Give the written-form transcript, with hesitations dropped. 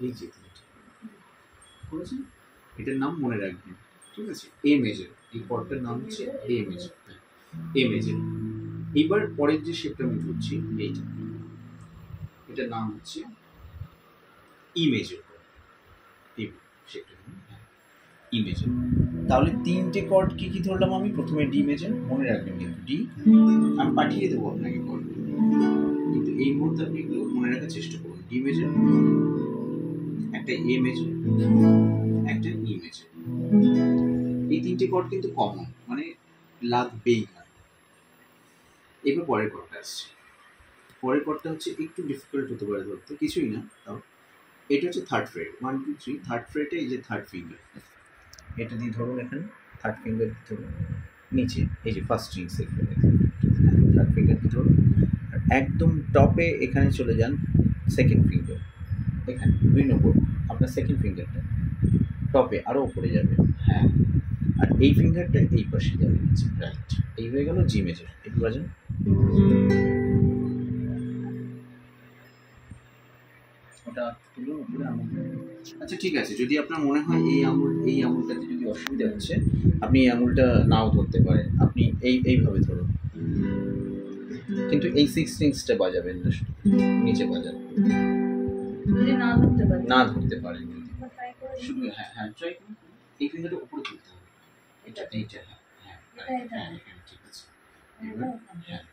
এই যে করেছেন, এটার নাম মনে রাখবেন, ঠিক আছে? এ মেজর, এই কর্ডটার নাম হচ্ছে এ মেজর। A major. এবার পরের যে শেপটা আমি ধরছি এইটা, এটার নাম হচ্ছে ই মেজর। এই শেপটা ই মেজর। তাহলে তিনটে কর্ড কি কি ধরলাম আমি? প্রথমে ডি মেজর, মনে রাখবেন কিন্তু ডি, আমি পাঠিয়ে দেবো আপনাকে কর্ড, কিন্তু এই মুহূর্তে আপনি এগুলো মনে রাখার চেষ্টা করুন। ডি মেজর, একটা এ মেজর, একটা ই মেজর। এই তিনটে কর্ড কিন্তু কমন, মানে লাগবেই না। এবার পরের কর্ডটা আসছে। পরের কর্ডটা হচ্ছে একটু ডিফিকাল্ট হতে পারে ধরতে, কিছুই না তাও। এটা হচ্ছে থার্ড ফ্রেট, 1 2 3, থার্ড ফ্রেটে এই যে থার্ড ফিঙ্গার, এটা দিয়ে ধরুন, এখানে থার্ড ফিঙ্গার ধরুন, নিচে এই যে first string second, third finger দিয়ে ধরুন, আর একদম টপে এখানে চলে যান সেকেন্ড ফিঙ্গার, এখানে 2 নম্বর আপনার সেকেন্ড ফিঙ্গারটা টপে আরও উপরে যাবে, হ্যাঁ, আর এই ফিঙ্গারটা এই পাশে যাবে, রাইট। এই হয়ে গেল জি মেজর। একটু বাজান। ওটা তুলুন উপরে আঙুল। আচ্ছা ঠিক আছে, যদি আপনার মনে হয় এই আঙুলটাতে যদি অসুবিধা হচ্ছে, আপনি এই আঙুলটা নাও ধরতে পারেন, আপনি এইভাবে ধরুন, কিন্তু এই 6 স্ট্রিংসটা বাজাবেন না, নিচে বাজাবেন, না ধরতে পারেন শুধু, হ্যাঁ হ্যাঁ ট্রাই করুন। এই ফিঙ্গারটা উপরে তুলতে হবে, এইটা, হ্যাঁ হ্যাঁ ঠিক আছে। হ্যাঁ